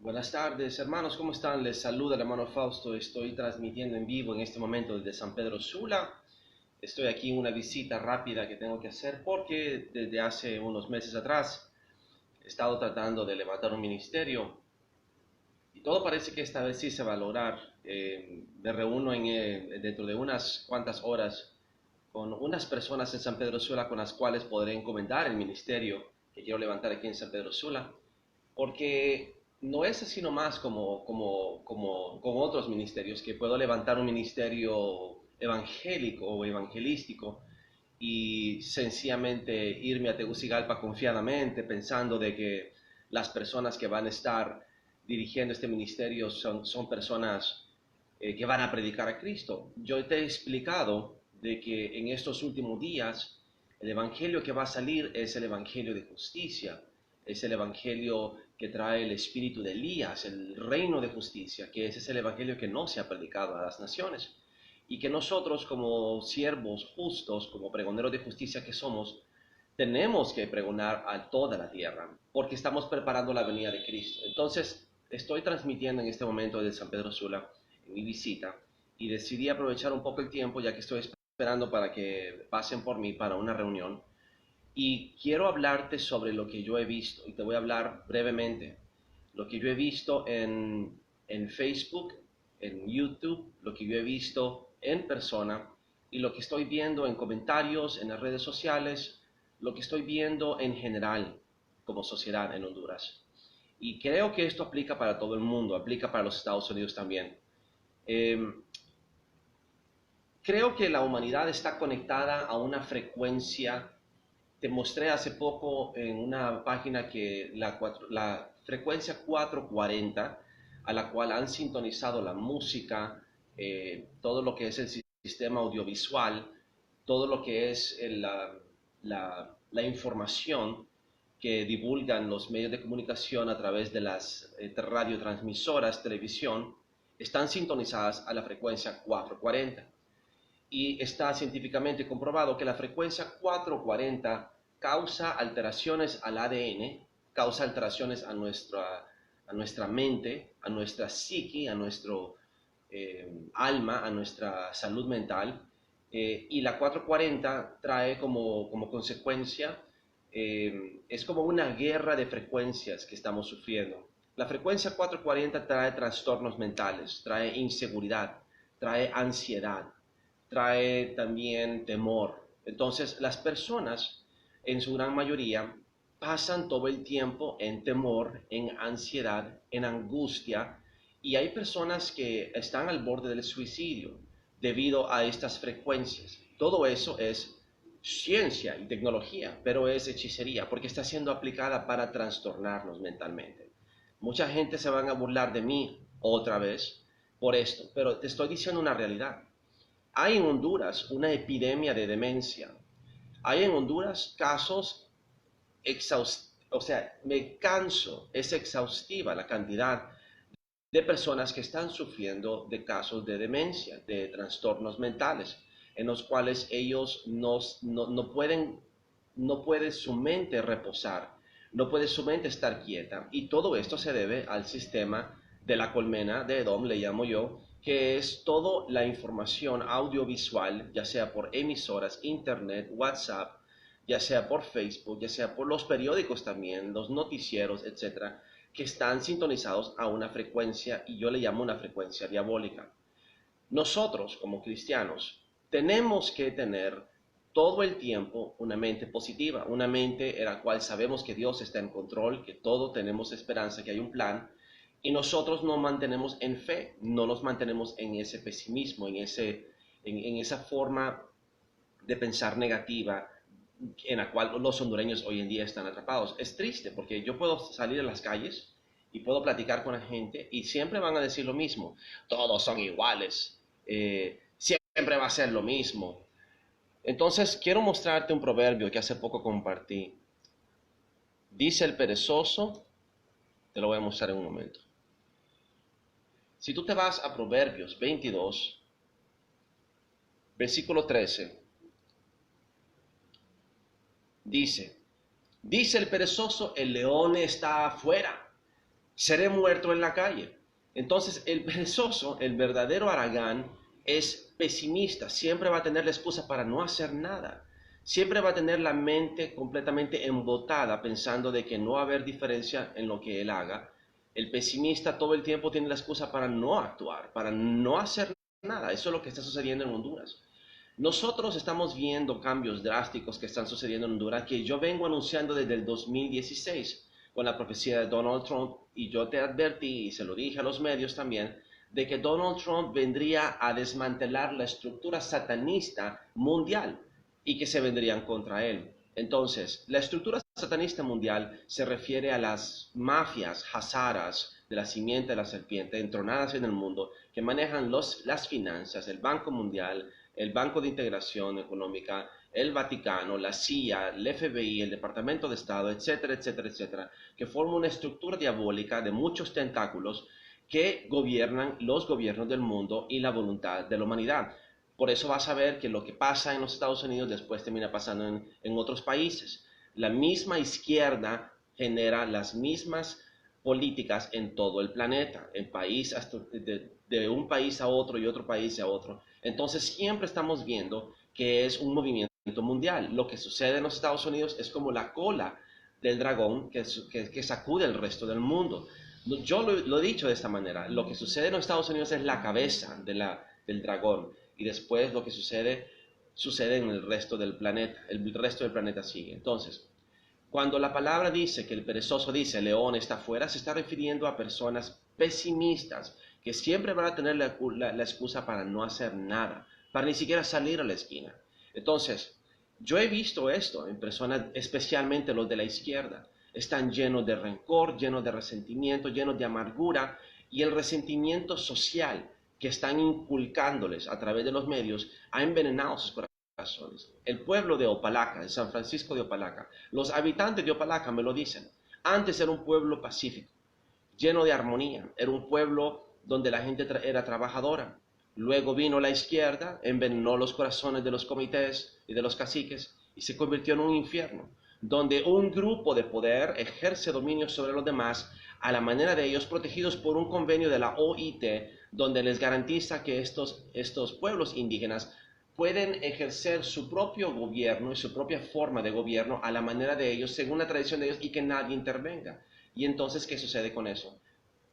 Buenas tardes, hermanos, ¿cómo están? Les saluda el hermano Fausto. Estoy transmitiendo en vivo en este momento desde San Pedro Sula. Estoy aquí en una visita rápida que tengo que hacer porque desde hace unos meses atrás he estado tratando de levantar un ministerio y todo parece que esta vez sí se va a lograr. Me reúno dentro de unas cuantas horas con unas personas en San Pedro Sula con las cuales podré encomendar el ministerio que quiero levantar aquí en San Pedro Sula, porque no es así nomás como con otros ministerios, que puedo levantar un ministerio evangélico o evangelístico y sencillamente irme a Tegucigalpa confiadamente pensando de que las personas que van a estar dirigiendo este ministerio son personas que van a predicar a Cristo. Yo te he explicado de que en estos últimos días el evangelio que va a salir es el evangelio de justicia, es el evangelio que trae el espíritu de Elías, el reino de justicia, que ese es el evangelio que no se ha predicado a las naciones y que nosotros como siervos justos, como pregoneros de justicia que somos, tenemos que pregonar a toda la tierra, porque estamos preparando la venida de Cristo. Entonces, estoy transmitiendo en este momento desde San Pedro Sula, en mi visita, y decidí aprovechar un poco el tiempo, ya que estoy esperando para que pasen por mí para una reunión, y quiero hablarte sobre lo que yo he visto, y te voy a hablar brevemente, lo que yo he visto en Facebook, en YouTube, lo que yo he visto en persona, y lo que estoy viendo en comentarios, en las redes sociales, lo que estoy viendo en general como sociedad en Honduras. Y creo que esto aplica para todo el mundo, aplica para los Estados Unidos también. Eh, Creo que la humanidad está conectada a una frecuencia. Te mostré hace poco en una página que la frecuencia 440, a la cual han sintonizado la música, todo lo que es el sistema audiovisual, todo lo que es la información que divulgan los medios de comunicación a través de las radiotransmisoras, televisión, están sintonizadas a la frecuencia 440. Y está científicamente comprobado que la frecuencia 440 causa alteraciones al ADN, causa alteraciones a nuestra mente, a nuestra psique, a nuestro alma, a nuestra salud mental. Y la 440 trae como consecuencia, es como una guerra de frecuencias que estamos sufriendo. La frecuencia 440 trae trastornos mentales, trae inseguridad, trae ansiedad, trae también temor. Entonces, las personas, en su gran mayoría, pasan todo el tiempo en temor, en ansiedad, en angustia, y hay personas que están al borde del suicidio debido a estas frecuencias. Todo eso es ciencia y tecnología, pero es hechicería porque está siendo aplicada para trastornarnos mentalmente. Mucha gente se van a burlar de mí otra vez por esto, pero te estoy diciendo una realidad. Hay en Honduras una epidemia de demencia. Hay en Honduras casos o sea, me canso, es exhaustiva la cantidad de personas que están sufriendo de casos de demencia, de trastornos mentales, en los cuales ellos no pueden, no puede su mente reposar, no puede su mente estar quieta. Y todo esto se debe al sistema de la colmena de Edom, le llamo yo, que es toda la información audiovisual, ya sea por emisoras, internet, WhatsApp, ya sea por Facebook, ya sea por los periódicos también, los noticieros, etcétera, que están sintonizados a una frecuencia, y yo le llamo una frecuencia diabólica. Nosotros, como cristianos, tenemos que tener todo el tiempo una mente positiva, una mente en la cual sabemos que Dios está en control, que todo tenemos esperanza, que hay un plan, y nosotros nos mantenemos en fe, no nos mantenemos en ese pesimismo, en esa forma de pensar negativa en la cual los hondureños hoy en día están atrapados. Es triste porque yo puedo salir a las calles y puedo platicar con la gente y siempre van a decir lo mismo. Todos son iguales. Siempre va a ser lo mismo. Entonces quiero mostrarte un proverbio que hace poco compartí. Dice el perezoso, te lo voy a mostrar en un momento. Si tú te vas a Proverbios 22, versículo 13, dice el perezoso, el león está afuera seré muerto en la calle. Entonces, el perezoso, el verdadero Aragán, es pesimista, siempre va a tener la excusa para no hacer nada. Siempre va a tener la mente completamente embotada pensando de que no va a haber diferencia en lo que él haga. El pesimista todo el tiempo tiene la excusa para no actuar, para no hacer nada. Eso es lo que está sucediendo en Honduras. Nosotros estamos viendo cambios drásticos que están sucediendo en Honduras que yo vengo anunciando desde el 2016 con la profecía de Donald Trump, y yo te advertí y se lo dije a los medios también de que Donald Trump vendría a desmantelar la estructura satanista mundial y que se vendrían contra él. Entonces, la estructura satanista mundial se refiere a las mafias hazaras de la simiente de la serpiente entronadas en el mundo que manejan las finanzas, el Banco Mundial, el Banco de Integración Económica, el Vaticano, la CIA, el FBI, el Departamento de Estado, etcétera, etcétera, etcétera, que forma una estructura diabólica de muchos tentáculos que gobiernan los gobiernos del mundo y la voluntad de la humanidad. Por eso vas a ver que lo que pasa en los Estados Unidos después termina pasando en otros países. La misma izquierda genera las mismas políticas en todo el planeta, en país hasta de un país a otro y otro país a otro. Entonces siempre estamos viendo que es un movimiento mundial. Lo que sucede en los Estados Unidos es como la cola del dragón que sacude el resto del mundo. Yo lo he dicho de esta manera, lo que sucede en los Estados Unidos es la cabeza del dragón, y después lo que sucede en el resto del planeta, el resto del planeta sigue. Entonces, cuando la palabra dice que el perezoso dice el león está afuera, se está refiriendo a personas pesimistas que siempre van a tener la excusa para no hacer nada, para ni siquiera salir a la esquina. Entonces, yo he visto esto en personas, especialmente los de la izquierda. Están llenos de rencor, llenos de resentimiento, llenos de amargura, y el resentimiento social que están inculcándoles a través de los medios ha envenenado sus corazones. El pueblo de Opalaca, de San Francisco de Opalaca, los habitantes de Opalaca me lo dicen. Antes era un pueblo pacífico, lleno de armonía, era un pueblo donde la gente era trabajadora. Luego vino la izquierda, envenenó los corazones de los comités y de los caciques y se convirtió en un infierno, donde un grupo de poder ejerce dominio sobre los demás a la manera de ellos, protegidos por un convenio de la OIT, donde les garantiza que estos pueblos indígenas pueden ejercer su propio gobierno y su propia forma de gobierno a la manera de ellos, según la tradición de ellos, y que nadie intervenga. Y entonces, ¿qué sucede con eso?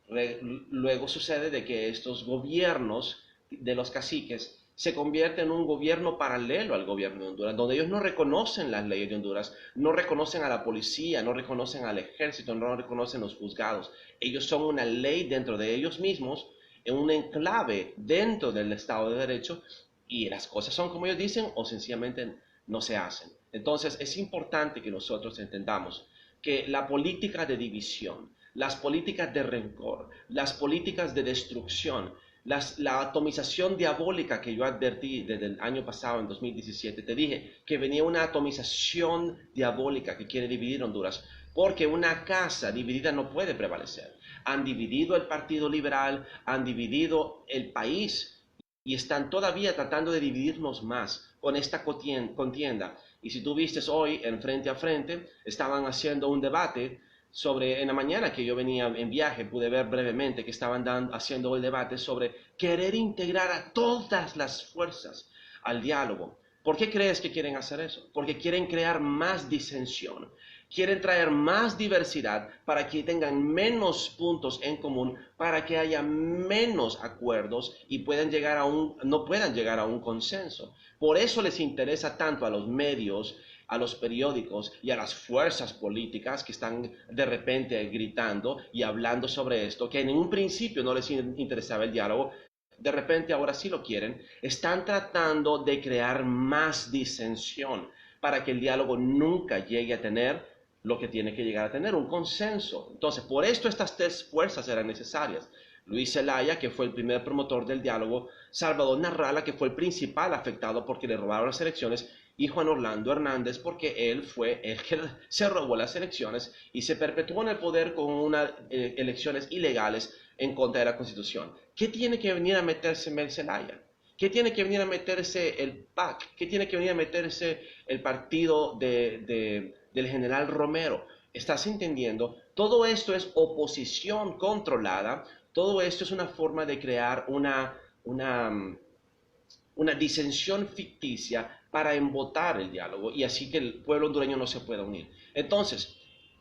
Luego sucede de que estos gobiernos de los caciques se convierten en un gobierno paralelo al gobierno de Honduras, donde ellos no reconocen las leyes de Honduras, no reconocen a la policía, no reconocen al ejército, no reconocen los juzgados. Ellos son una ley dentro de ellos mismos, en un enclave dentro del Estado de Derecho, y las cosas son como ellos dicen o sencillamente no se hacen. Entonces es importante que nosotros entendamos que la política de división, las políticas de rencor, las políticas de destrucción, la atomización diabólica que yo advertí desde el año pasado, en 2017, te dije que venía una atomización diabólica que quiere dividir Honduras, porque una casa dividida no puede prevalecer. Han dividido el Partido Liberal, han dividido el país, y están todavía tratando de dividirnos más con esta contienda. Y si tú vistes hoy en Frente a Frente, estaban haciendo un debate sobre, en la mañana que yo venía en viaje, pude ver brevemente que estaban haciendo el debate sobre querer integrar a todas las fuerzas al diálogo. ¿Por qué crees que quieren hacer eso? Porque quieren crear más disensión, quieren traer más diversidad para que tengan menos puntos en común, para que haya menos acuerdos y no puedan llegar a un consenso. Por eso les interesa tanto a los medios, a los periódicos y a las fuerzas políticas que están de repente gritando y hablando sobre esto, que en un principio no les interesaba el diálogo, de repente ahora sí lo quieren. Están tratando de crear más disensión para que el diálogo nunca llegue a tener lo que tiene que llegar a tener, un consenso. Entonces, por esto estas tres fuerzas eran necesarias. Luis Zelaya, que fue el primer promotor del diálogo, Salvador Narrala, que fue el principal afectado porque le robaron las elecciones, y Juan Orlando Hernández, porque él fue el que se robó las elecciones y se perpetuó en el poder con unas elecciones ilegales en contra de la Constitución. ¿Qué tiene que venir a meterse Mel Zelaya? ¿Qué tiene que venir a meterse el PAC? ¿Qué tiene que venir a meterse el partido del general Romero? ¿Estás entendiendo? Todo esto es oposición controlada, todo esto es una forma de crear una disensión ficticia para embotar el diálogo y así que el pueblo hondureño no se pueda unir. Entonces,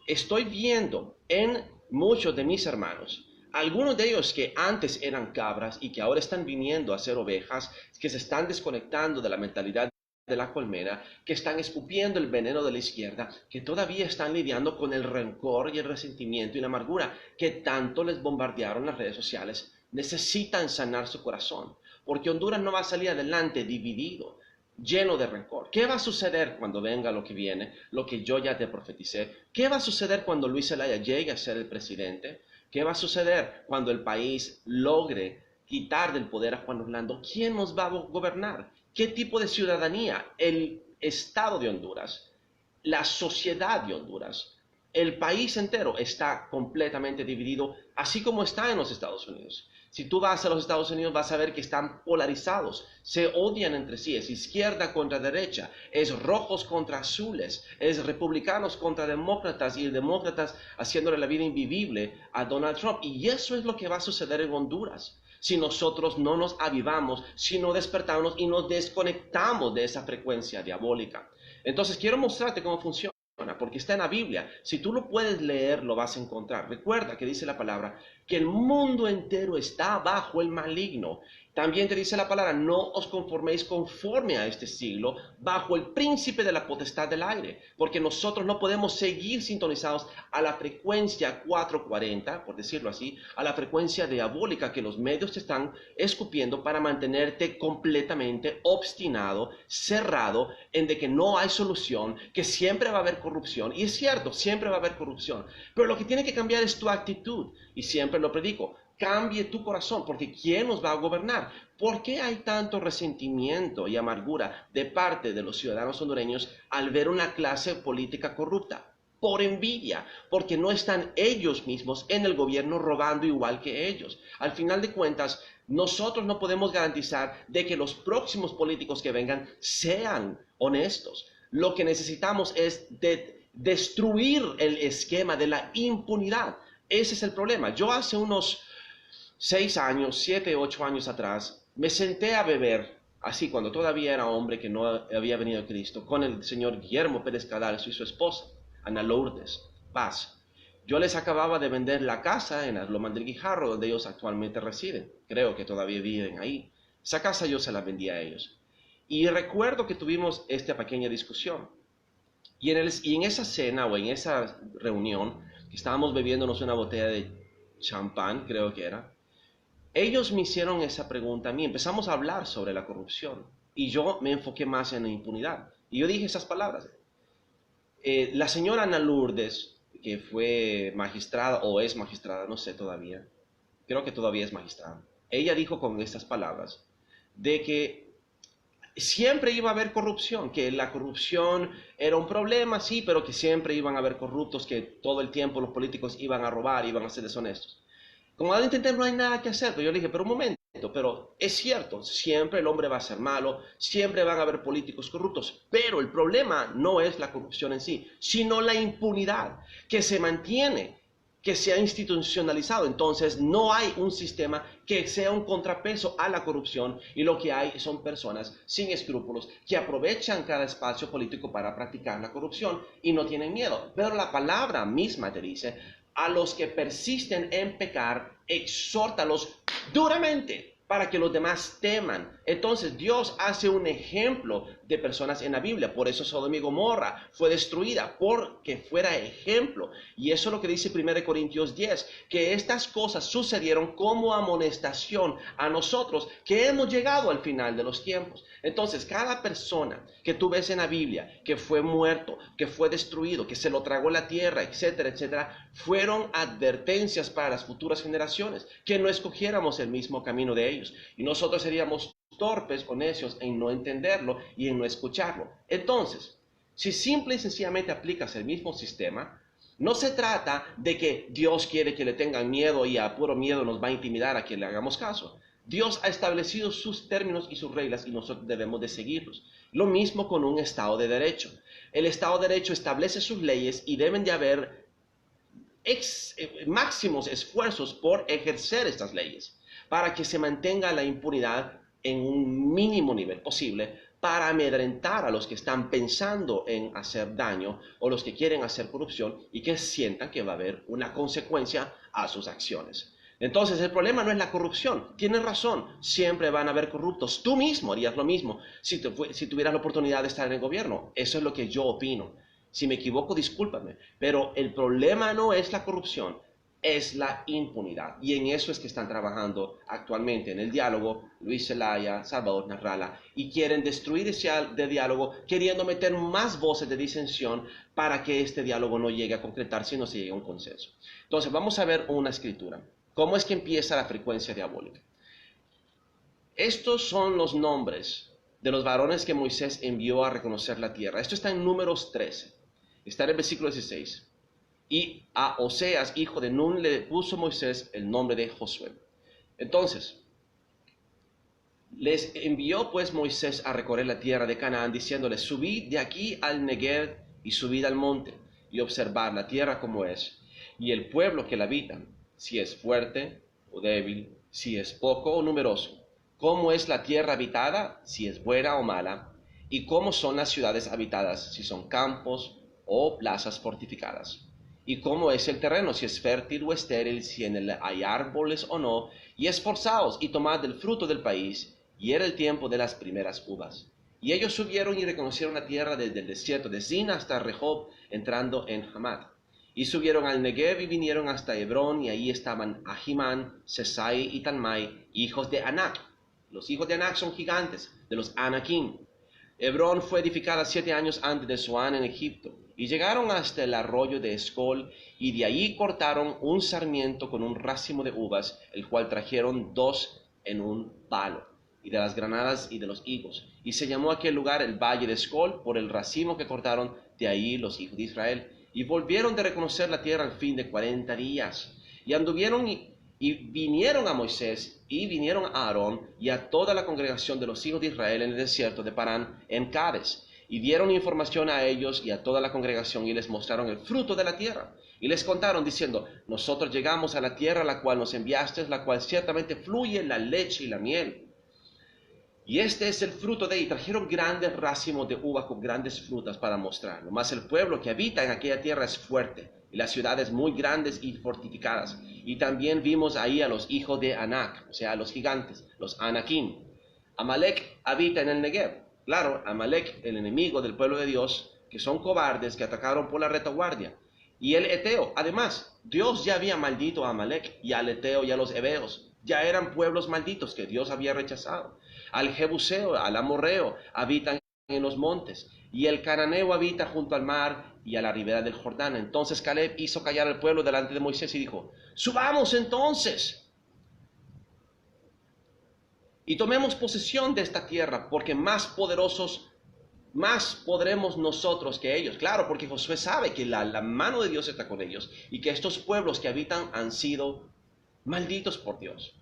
estoy viendo en muchos de mis hermanos, algunos de ellos que antes eran cabras y que ahora están viniendo a ser ovejas, que se están desconectando de la mentalidad de la colmena, que están escupiendo el veneno de la izquierda, que todavía están lidiando con el rencor y el resentimiento y la amargura que tanto les bombardearon las redes sociales. Necesitan sanar su corazón, porque Honduras no va a salir adelante dividido, lleno de rencor. ¿Qué va a suceder cuando venga lo que viene, lo que yo ya te profeticé? ¿Qué va a suceder cuando Luis Zelaya llegue a ser el presidente? ¿Qué va a suceder cuando el país logre quitar del poder a Juan Orlando? ¿Quién nos va a gobernar? ¿Qué tipo de ciudadanía? El Estado de Honduras, la sociedad de Honduras, el país entero está completamente dividido, así como está en los Estados Unidos. Si tú vas a los Estados Unidos vas a ver que están polarizados, se odian entre sí, es izquierda contra derecha, es rojos contra azules, es republicanos contra demócratas y demócratas haciéndole la vida invivible a Donald Trump. Y eso es lo que va a suceder en Honduras si nosotros no nos avivamos, si no despertamos y nos desconectamos de esa frecuencia diabólica. Entonces quiero mostrarte cómo funciona, porque está en la Biblia. Si tú lo puedes leer, lo vas a encontrar. Recuerda que dice la palabra que el mundo entero está bajo el maligno. También te dice la palabra, no os conforméis conforme a este siglo, bajo el príncipe de la potestad del aire, porque nosotros no podemos seguir sintonizados a la frecuencia 440, por decirlo así, a la frecuencia diabólica que los medios te están escupiendo para mantenerte completamente obstinado, cerrado, en de que no hay solución, que siempre va a haber corrupción. Y es cierto, siempre va a haber corrupción, pero lo que tiene que cambiar es tu actitud, y siempre lo predico. Cambie tu corazón, porque ¿quién nos va a gobernar? ¿Por qué hay tanto resentimiento y amargura de parte de los ciudadanos hondureños al ver una clase política corrupta? Por envidia, porque no están ellos mismos en el gobierno robando igual que ellos. Al final de cuentas, nosotros no podemos garantizar de que los próximos políticos que vengan sean honestos. Lo que necesitamos es destruir el esquema de la impunidad. Ese es el problema. Yo hace unos 6 años, 7, 8 años atrás, me senté a beber, así cuando todavía era hombre que no había venido a Cristo, con el señor Guillermo Pérez Cadalso y su esposa, Ana Lourdes Paz. Yo les acababa de vender la casa en las Lomas del Guijarro, donde ellos actualmente residen. Creo que todavía viven ahí. Esa casa yo se la vendí a ellos. Y recuerdo que tuvimos esta pequeña discusión. Y en esa cena o en esa reunión, que estábamos bebiéndonos una botella de champán, creo que era, ellos me hicieron esa pregunta a mí, empezamos a hablar sobre la corrupción y yo me enfoqué más en la impunidad. Y yo dije esas palabras. La señora Ana Lourdes, que fue magistrada o es magistrada, no sé todavía, creo que todavía es magistrada, ella dijo con estas palabras de que siempre iba a haber corrupción, que la corrupción era un problema, sí, pero que siempre iban a haber corruptos, que todo el tiempo los políticos iban a robar, iban a ser deshonestos. Como al entender no hay nada que hacer, pero yo le dije, pero un momento, pero es cierto, siempre el hombre va a ser malo, siempre van a haber políticos corruptos, pero el problema no es la corrupción en sí, sino la impunidad que se mantiene, que se ha institucionalizado. Entonces no hay un sistema que sea un contrapeso a la corrupción y lo que hay son personas sin escrúpulos que aprovechan cada espacio político para practicar la corrupción y no tienen miedo. Pero la palabra misma te dice, a los que persisten en pecar, exhórtalos duramente para que los demás teman. Entonces Dios hace un ejemplo de personas en la Biblia. Por eso Sodoma y Gomorra fue destruida, porque fuera ejemplo. Y eso es lo que dice 1 Corintios 10, que estas cosas sucedieron como amonestación a nosotros, que hemos llegado al final de los tiempos. Entonces, cada persona que tú ves en la Biblia, que fue muerto, que fue destruido, que se lo tragó la tierra, etcétera, etcétera, fueron advertencias para las futuras generaciones, que no escogiéramos el mismo camino de ellos. Y nosotros seríamos torpes o necios en no entenderlo y en no escucharlo. Entonces, si simple y sencillamente aplicas el mismo sistema, no se trata de que Dios quiere que le tengan miedo y a puro miedo nos va a intimidar a que le hagamos caso. Dios ha establecido sus términos y sus reglas y nosotros debemos de seguirlos. Lo mismo con un Estado de Derecho. El Estado de Derecho establece sus leyes y deben de haber máximos esfuerzos por ejercer estas leyes, para que se mantenga la impunidad en un mínimo nivel posible, para amedrentar a los que están pensando en hacer daño o los que quieren hacer corrupción y que sientan que va a haber una consecuencia a sus acciones. Entonces el problema no es la corrupción. Tienes razón, siempre van a haber corruptos. Tú mismo harías lo mismo si tuvieras la oportunidad de estar en el gobierno. Eso es lo que yo opino. Si me equivoco, discúlpame. Pero el problema no es la corrupción, es la impunidad. Y en eso es que están trabajando actualmente en el diálogo Luis Zelaya, Salvador Narrala, y quieren destruir ese diálogo, queriendo meter más voces de disensión para que este diálogo no llegue a concretarse y no se llegue a un consenso. Entonces vamos a ver una escritura. ¿Cómo es que empieza la frecuencia diabólica? Estos son los nombres de los varones que Moisés envió a reconocer la tierra. Esto está en Números 13. Está en el versículo 16. Y a Oseas, hijo de Nun, le puso Moisés el nombre de Josué. Entonces, les envió pues Moisés a recorrer la tierra de Canaán, diciéndoles, subid de aquí al Negev y subid al monte, y observad la tierra como es, y el pueblo que la habita, si es fuerte o débil, si es poco o numeroso, cómo es la tierra habitada, si es buena o mala, y cómo son las ciudades habitadas, si son campos o plazas fortificadas, y cómo es el terreno, si es fértil o estéril, si en él hay árboles o no, y esforzaos y tomad del fruto del país. Y era el tiempo de las primeras uvas. Y ellos subieron y reconocieron la tierra desde el desierto de Zin hasta Rehob, entrando en Hamat. Y subieron al Negev y vinieron hasta Hebrón, y ahí estaban Ahimán, Sesai y Talmai, hijos de Anac. Los hijos de Anac son gigantes, de los Anakim. Hebrón fue edificada 7 años antes de Zoán en Egipto, y llegaron hasta el arroyo de Escol, y de allí cortaron un sarmiento con un racimo de uvas, el cual trajeron 2 en un palo, y de las granadas y de los higos. Y se llamó aquel lugar el Valle de Escol por el racimo que cortaron de ahí los hijos de Israel. Y volvieron de reconocer la tierra al fin de 40 días. Y anduvieron y vinieron a Moisés, y vinieron a Aarón, y a toda la congregación de los hijos de Israel en el desierto de Parán, en Cades. Y dieron información a ellos y a toda la congregación, y les mostraron el fruto de la tierra. Y les contaron diciendo, nosotros llegamos a la tierra a la cual nos enviaste, la cual ciertamente fluye la leche y la miel. Y este es el fruto de ella. Trajeron grandes racimos de uva con grandes frutas para mostrarlo. Mas el pueblo que habita en aquella tierra es fuerte, y las ciudades muy grandes y fortificadas. Y también vimos ahí a los hijos de Anac, o sea, a los gigantes, los Anakim. Amalek habita en el Negev. Claro, Amalek, el enemigo del pueblo de Dios, que son cobardes, que atacaron por la retaguardia. Y el Eteo, además, Dios ya había maldito a Amalek y al Eteo y a los Heveos. Ya eran pueblos malditos que Dios había rechazado. Al Jebuseo, al Amorreo, habitan en los montes, y el Cananeo habita junto al mar y a la ribera del Jordán. Entonces Caleb hizo callar al pueblo delante de Moisés y dijo, subamos entonces y tomemos posesión de esta tierra, porque más podremos nosotros que ellos. Claro, porque Josué sabe que la mano de Dios está con ellos, y que estos pueblos que habitan han sido malditos por Dios.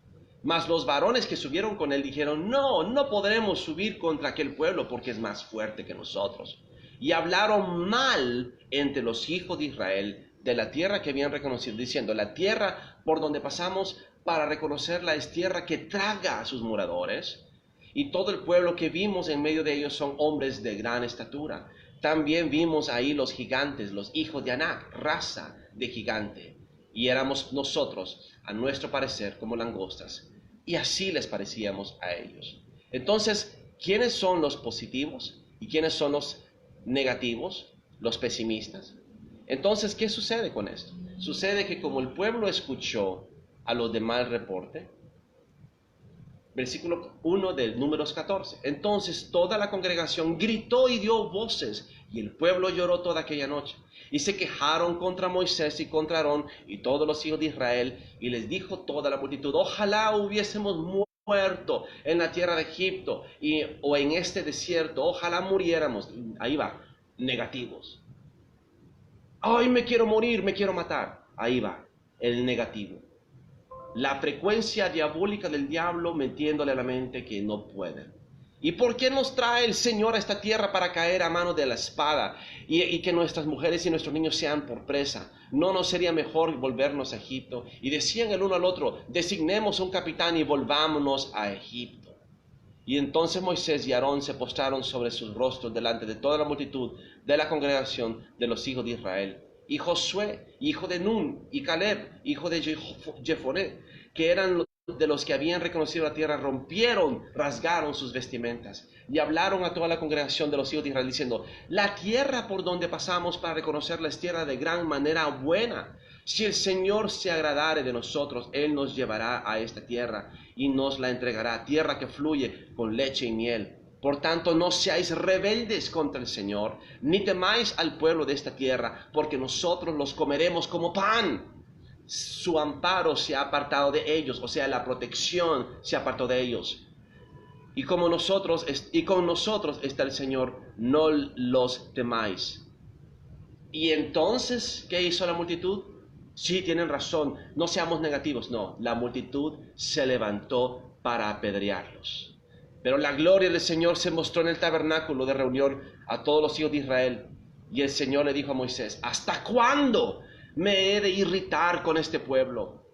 Mas los varones que subieron con él dijeron, no podremos subir contra aquel pueblo porque es más fuerte que nosotros. Y hablaron mal entre los hijos de Israel de la tierra que habían reconocido, diciendo, la tierra por donde pasamos para reconocerla es tierra que traga a sus moradores, y todo el pueblo que vimos en medio de ellos son hombres de gran estatura. También vimos ahí los gigantes, los hijos de Anac, raza de gigante. Y éramos nosotros, a nuestro parecer, como langostas, y así les parecíamos a ellos. Entonces, ¿quiénes son los positivos y quiénes son los negativos, los pesimistas? Entonces, ¿qué sucede con esto? Sucede que como el pueblo escuchó a los de mal reporte, versículo 1 del Números 14, entonces toda la congregación gritó y dio voces, y el pueblo lloró toda aquella noche. Y se quejaron contra Moisés y contra Aarón y todos los hijos de Israel, y les dijo toda la multitud, ojalá hubiésemos muerto en la tierra de Egipto o en este desierto, ojalá muriéramos. Ahí va, negativos. Ay, me quiero morir, me quiero matar. Ahí va, el negativo. La frecuencia diabólica del diablo metiéndole a la mente que no pueden. ¿Y por qué nos trae el Señor a esta tierra para caer a mano de la espada y que nuestras mujeres y nuestros niños sean por presa? ¿No nos sería mejor volvernos a Egipto? Y decían el uno al otro, designemos un capitán y volvámonos a Egipto. Y entonces Moisés y Aarón se postraron sobre sus rostros delante de toda la multitud de la congregación de los hijos de Israel. Y Josué, hijo de Nun, y Caleb, hijo de Jefoné, que eran de los que habían reconocido la tierra, rasgaron sus vestimentas y hablaron a toda la congregación de los hijos de Israel diciendo, la tierra por donde pasamos para reconocerla es tierra de gran manera buena. Si el Señor se agradare de nosotros, Él nos llevará a esta tierra y nos la entregará, tierra que fluye con leche y miel. Por tanto, no seáis rebeldes contra el Señor, ni temáis al pueblo de esta tierra, porque nosotros los comeremos como pan. Su amparo se ha apartado de ellos, o sea, la protección se apartó de ellos. Y con nosotros está el Señor, no los temáis. Y entonces, ¿qué hizo la multitud? Sí, tienen razón, no seamos negativos. No, la multitud se levantó para apedrearlos. Pero la gloria del Señor se mostró en el tabernáculo de reunión a todos los hijos de Israel. Y el Señor le dijo a Moisés, ¿hasta cuándo me he de irritar con este pueblo?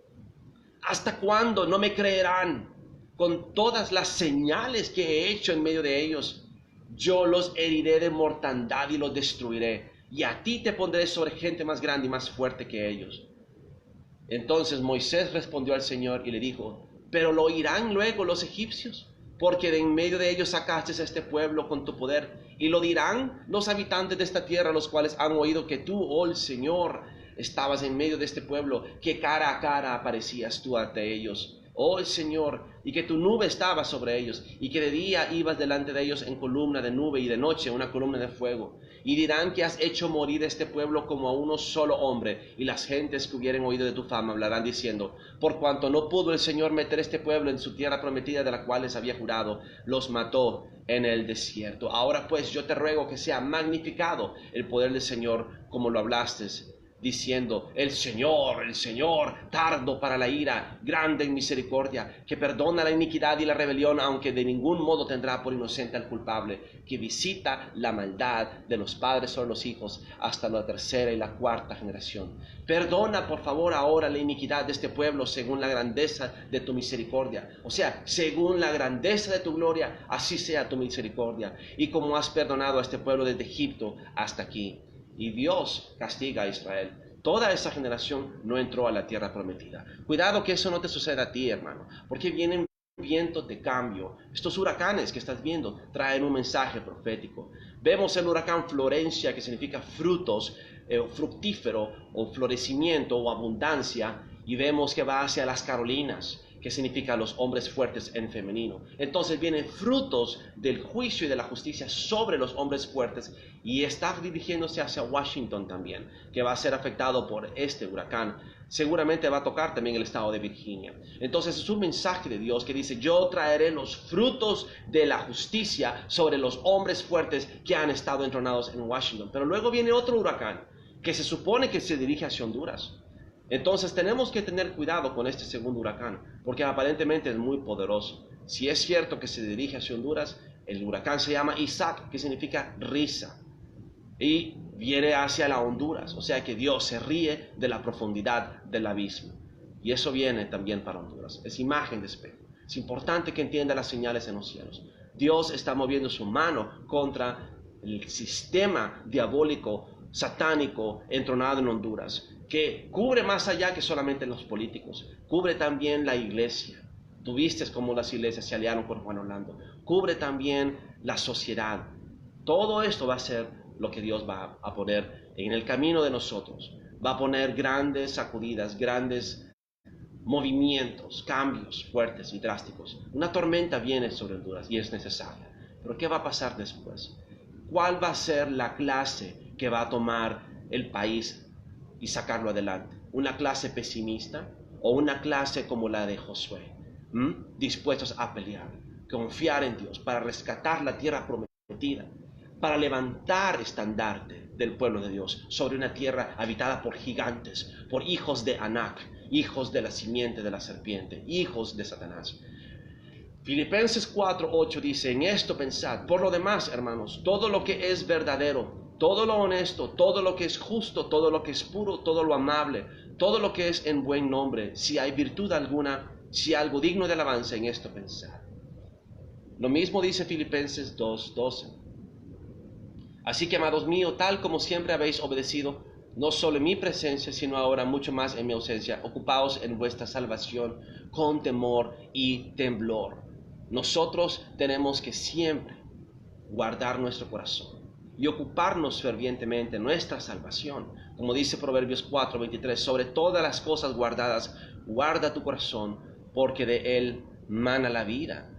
¿Hasta cuándo no me creerán con todas las señales que he hecho en medio de ellos? Yo los heriré de mortandad y los destruiré, y a ti te pondré sobre gente más grande y más fuerte que ellos. Entonces Moisés respondió al Señor y le dijo, ¿pero lo oirán luego los egipcios? Porque de en medio de ellos sacaste a este pueblo con tu poder, y lo dirán los habitantes de esta tierra, los cuales han oído que tú, oh el Señor, estabas en medio de este pueblo, que cara a cara aparecías tú ante ellos, oh el Señor, y que tu nube estaba sobre ellos, y que de día ibas delante de ellos en columna de nube, y de noche una columna de fuego. Y dirán que has hecho morir este pueblo como a uno solo hombre, y las gentes que hubieren oído de tu fama hablarán diciendo, por cuanto no pudo el Señor meter este pueblo en su tierra prometida de la cual les había jurado, los mató en el desierto. Ahora pues yo te ruego que sea magnificado el poder del Señor, como lo hablaste, diciendo, el Señor, tardo para la ira, grande en misericordia, que perdona la iniquidad y la rebelión, aunque de ningún modo tendrá por inocente al culpable, que visita la maldad de los padres sobre los hijos hasta la tercera y la cuarta generación. Perdona por favor ahora la iniquidad de este pueblo según la grandeza de tu misericordia, o sea, según la grandeza de tu gloria, así sea tu misericordia, y como has perdonado a este pueblo desde Egipto hasta aquí. Y Dios castiga a Israel. Toda esa generación no entró a la tierra prometida. Cuidado que eso no te suceda a ti, hermano, porque vienen vientos de cambio. Estos huracanes que estás viendo traen un mensaje profético. Vemos el huracán Florencia, que significa frutos, fructífero o florecimiento o abundancia, y vemos que va hacia las Carolinas, que significa los hombres fuertes en femenino. Entonces vienen frutos del juicio y de la justicia sobre los hombres fuertes, y está dirigiéndose hacia Washington también, que va a ser afectado por este huracán. Seguramente va a tocar también el estado de Virginia. Entonces es un mensaje de Dios que dice, yo traeré los frutos de la justicia sobre los hombres fuertes que han estado entronados en Washington. Pero luego viene otro huracán que se supone que se dirige hacia Honduras. Entonces tenemos que tener cuidado con este segundo huracán, porque aparentemente es muy poderoso. Si es cierto que se dirige hacia Honduras, el huracán se llama Isaac, que significa risa, y viene hacia la Honduras, o sea que Dios se ríe de la profundidad del abismo, y eso viene también para Honduras. Es imagen de espejo. Es importante que entienda las señales en los cielos. Dios está moviendo su mano contra el sistema diabólico, satánico, entronado en Honduras, que cubre más allá que solamente los políticos, cubre también la iglesia. Tú viste cómo las iglesias se aliaron con Juan Orlando, cubre también la sociedad. Todo esto va a ser lo que Dios va a poner en el camino de nosotros. Va a poner grandes sacudidas, grandes movimientos, cambios fuertes y drásticos. Una tormenta viene sobre Honduras y es necesaria. Pero ¿qué va a pasar después? ¿Cuál va a ser la clase que va a tomar el país y sacarlo adelante? ¿Una clase pesimista o una clase como la de Josué? Dispuestos a pelear, confiar en Dios para rescatar la tierra prometida, para levantar estandarte del pueblo de Dios sobre una tierra habitada por gigantes, por hijos de Anac, hijos de la simiente de la serpiente, hijos de Satanás. Filipenses 4:8 dice, en esto pensad. Por lo demás, hermanos, todo lo que es verdadero, todo lo honesto, todo lo que es justo, todo lo que es puro, todo lo amable, todo lo que es en buen nombre, si hay virtud alguna, si algo digno de alabanza, en esto pensad. Lo mismo dice Filipenses 2:12. Así que, amados míos, tal como siempre habéis obedecido, no solo en mi presencia, sino ahora mucho más en mi ausencia, ocupaos en vuestra salvación con temor y temblor. Nosotros tenemos que siempre guardar nuestro corazón y ocuparnos fervientemente en nuestra salvación. Como dice Proverbios 4:23, sobre todas las cosas guardadas, guarda tu corazón, porque de él mana la vida.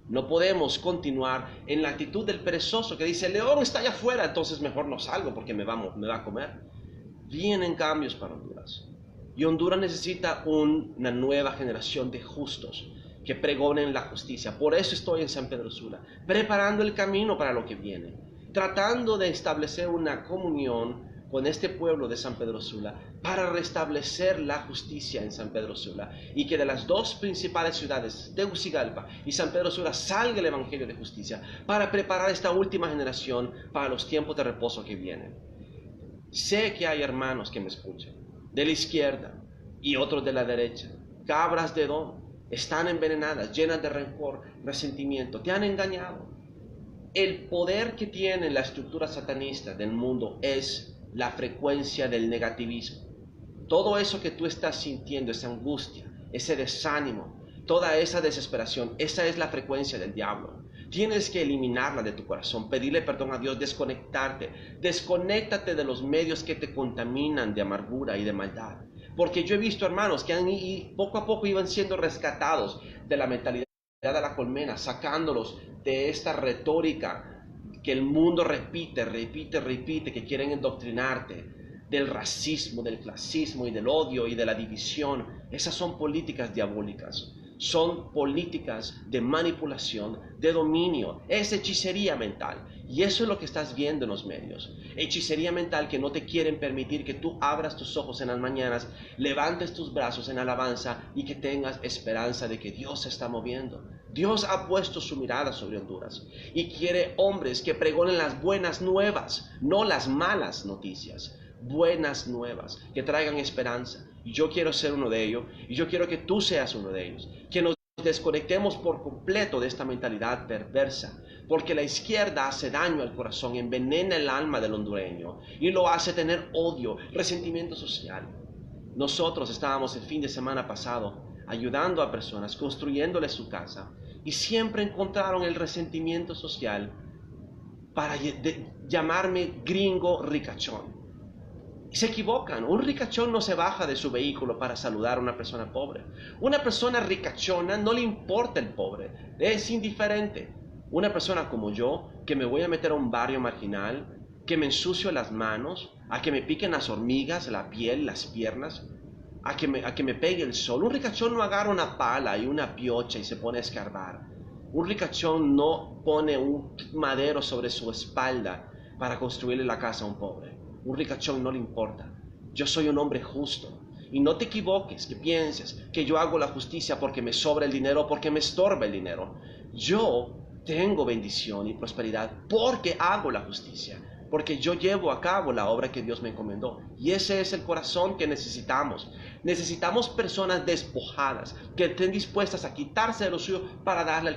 No podemos continuar en la actitud del perezoso que dice, el león está allá afuera, entonces mejor no salgo porque me va a comer. Vienen cambios para Honduras. Y Honduras necesita una nueva generación de justos que pregonen la justicia. Por eso estoy en San Pedro Sula, preparando el camino para lo que viene, tratando de establecer una comunión con este pueblo de San Pedro Sula para restablecer la justicia en San Pedro Sula y que de las dos principales ciudades, Tegucigalpa y San Pedro Sula, salga el evangelio de justicia para preparar esta última generación para los tiempos de reposo que vienen. Sé que hay hermanos que me escuchan de la izquierda y otros de la derecha, cabras de don, están envenenadas, llenas de rencor, resentimiento, te han engañado. El poder que tiene la estructura satanista del mundo es la frecuencia del negativismo. Todo eso que tú estás sintiendo, esa angustia, ese desánimo, toda esa desesperación, esa es la frecuencia del diablo. Tienes que eliminarla de tu corazón, pedirle perdón a Dios, desconectarte. Desconéctate de los medios que te contaminan de amargura y de maldad. Porque yo he visto hermanos que poco a poco iban siendo rescatados de la mentalidad de la colmena, sacándolos de esta retórica que el mundo repite, que quieren endoctrinarte, del racismo, del clasismo y del odio y de la división. Esas son políticas diabólicas. Son políticas de manipulación, de dominio, es hechicería mental. Y eso es lo que estás viendo en los medios. Hechicería mental que no te quieren permitir que tú abras tus ojos en las mañanas, levantes tus brazos en alabanza y que tengas esperanza de que Dios se está moviendo. Dios ha puesto su mirada sobre Honduras y quiere hombres que pregonen las buenas nuevas, no las malas noticias. Buenas nuevas, que traigan esperanza. Y yo quiero ser uno de ellos, y yo quiero que tú seas uno de ellos, que nos desconectemos por completo de esta mentalidad perversa, porque la izquierda hace daño al corazón, envenena el alma del hondureño, y lo hace tener odio, resentimiento social. Nosotros estábamos el fin de semana pasado ayudando a personas, construyéndoles su casa, y siempre encontraron el resentimiento social para llamarme gringo ricachón. Se equivocan. Un ricachón no se baja de su vehículo para saludar a una persona pobre. Una persona ricachona no le importa el pobre, es indiferente. Una persona como yo, que me voy a meter a un barrio marginal, que me ensucio las manos, a que me piquen las hormigas, la piel, las piernas, a que me pegue el sol. Un ricachón no agarra una pala y una piocha y se pone a escarbar. Un ricachón no pone un madero sobre su espalda para construirle la casa a un pobre. Un ricachón no le importa. Yo soy un hombre justo. Y no te equivoques, que pienses que yo hago la justicia porque me sobra el dinero o porque me estorba el dinero. Yo tengo bendición y prosperidad porque hago la justicia, porque yo llevo a cabo la obra que Dios me encomendó. Y ese es el corazón que necesitamos. Necesitamos personas despojadas, que estén dispuestas a quitarse de lo suyo para darle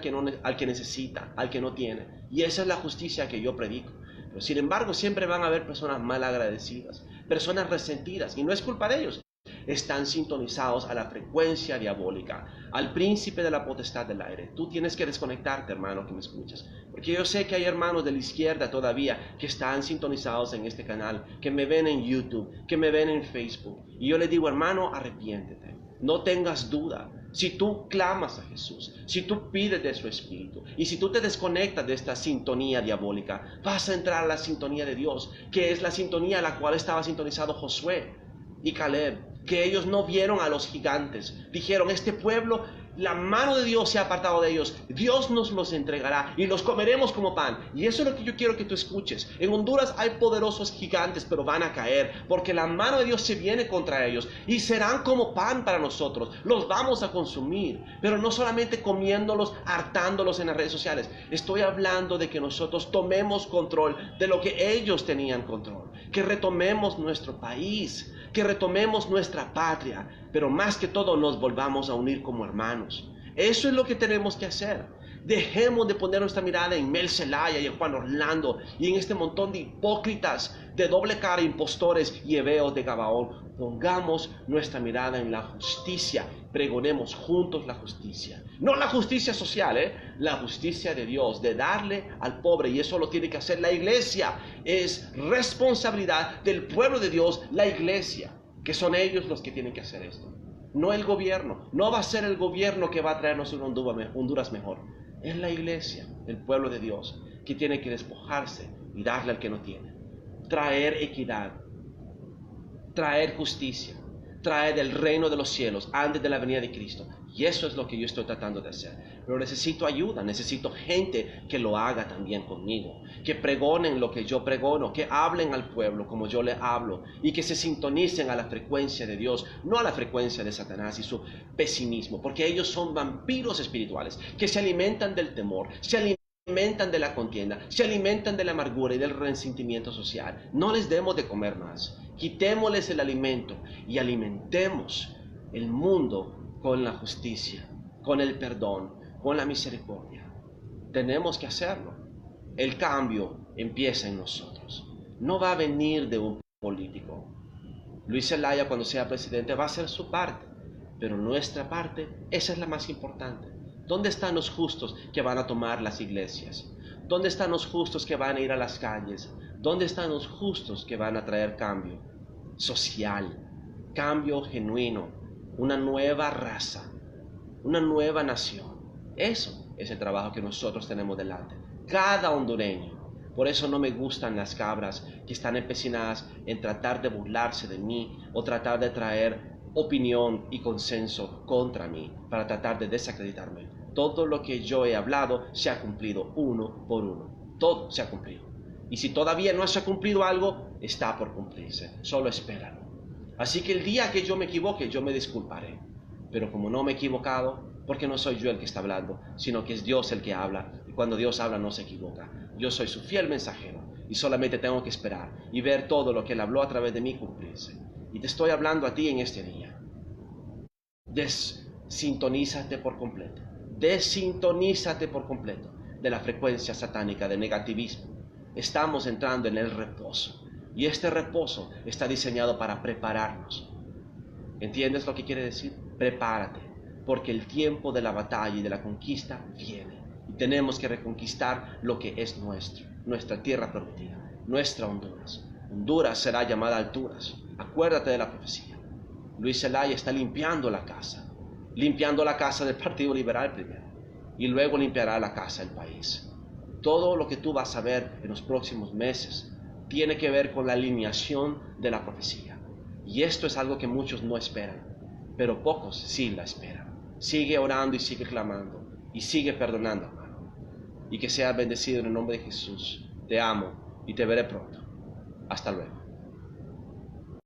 al que necesita, al que no tiene. Y esa es la justicia que yo predico. Pero sin embargo, siempre van a haber personas mal agradecidas, personas resentidas, y no es culpa de ellos. Están sintonizados a la frecuencia diabólica, al príncipe de la potestad del aire. Tú tienes que desconectarte, hermano, que me escuchas, porque yo sé que hay hermanos de la izquierda todavía que están sintonizados en este canal, que me ven en YouTube, que me ven en Facebook, y yo les digo, hermano, arrepiéntete, no tengas duda. Si tú clamas a Jesús, si tú pides de su Espíritu, y si tú te desconectas de esta sintonía diabólica, vas a entrar a la sintonía de Dios, que es la sintonía a la cual estaba sintonizado Josué y Caleb, que ellos no vieron a los gigantes. Dijeron, este pueblo la mano de Dios se ha apartado de ellos, Dios nos los entregará y los comeremos como pan. Y eso es lo que yo quiero que tú escuches. En Honduras hay poderosos gigantes, pero van a caer, porque la mano de Dios se viene contra ellos y serán como pan para nosotros. Los vamos a consumir, pero no solamente comiéndolos, hartándolos en las redes sociales. Estoy hablando de que nosotros tomemos control de lo que ellos tenían control, que retomemos nuestro país, que retomemos nuestra patria, pero más que todo nos volvamos a unir como hermanos. Eso es lo que tenemos que hacer. Dejemos de poner nuestra mirada en Mel Zelaya y en Juan Orlando y en este montón de hipócritas, de doble cara, impostores y heveos de Gabaón. Pongamos nuestra mirada en la justicia. Pregonemos juntos la justicia. No la justicia social, la justicia de Dios, de darle al pobre. Y eso lo tiene que hacer la iglesia. Es responsabilidad del pueblo de Dios, la iglesia, que son ellos los que tienen que hacer esto. No el gobierno. No va a ser el gobierno que va a traernos un Honduras mejor. Es la iglesia, el pueblo de Dios, que tiene que despojarse y darle al que no tiene. Traer equidad, traer justicia, traer el reino de los cielos antes de la venida de Cristo. Y eso es lo que yo estoy tratando de hacer. Pero necesito ayuda, necesito gente que lo haga también conmigo, que pregonen lo que yo pregono, que hablen al pueblo como yo le hablo y que se sintonicen a la frecuencia de Dios, no a la frecuencia de Satanás y su pesimismo, porque ellos son vampiros espirituales que se alimentan del temor, se alimentan de la contienda, se alimentan de la amargura y del resentimiento social. No les demos de comer más, quitémosles el alimento y alimentemos el mundo con la justicia, con el perdón, con la misericordia. Tenemos que hacerlo. El cambio empieza en nosotros. No va a venir de un político. Luis Zelaya, cuando sea presidente, va a hacer su parte, pero nuestra parte, esa es la más importante. ¿Dónde están los justos que van a tomar las iglesias? ¿Dónde están los justos que van a ir a las calles? ¿Dónde están los justos que van a traer cambio social, cambio genuino, una nueva raza, una nueva nación? Eso es el trabajo que nosotros tenemos delante, cada hondureño. Por eso no me gustan las cabras que están empecinadas en tratar de burlarse de mí o tratar de traer opinión y consenso contra mí para tratar de desacreditarme. Todo lo que yo he hablado se ha cumplido uno por uno. Todo se ha cumplido. Y si todavía no se ha cumplido algo, está por cumplirse. Solo espéralo. Así que el día que yo me equivoque, yo me disculparé. Pero como no me he equivocado, porque no soy yo el que está hablando, sino que es Dios el que habla. Y cuando Dios habla no se equivoca. Yo soy su fiel mensajero y solamente tengo que esperar y ver todo lo que Él habló a través de mí cumplirse. Y te estoy hablando a ti en este día. Desintonízate por completo. Desintonízate por completo de la frecuencia satánica de negativismo. Estamos entrando en el reposo. Y este reposo está diseñado para prepararnos. ¿Entiendes lo que quiere decir? Prepárate, porque el tiempo de la batalla y de la conquista viene. Y tenemos que reconquistar lo que es nuestro, nuestra tierra prometida, nuestra Honduras. Honduras será llamada alturas. Acuérdate de la profecía. Luis Zelaya está limpiando la casa del Partido Liberal primero, y luego limpiará la casa del país. Todo lo que tú vas a ver en los próximos meses tiene que ver con la alineación de la profecía. Y esto es algo que muchos no esperan, pero pocos sí la esperan. Sigue orando y sigue clamando y sigue perdonando, hermano. Y que seas bendecido en el nombre de Jesús. Te amo y te veré pronto. Hasta luego.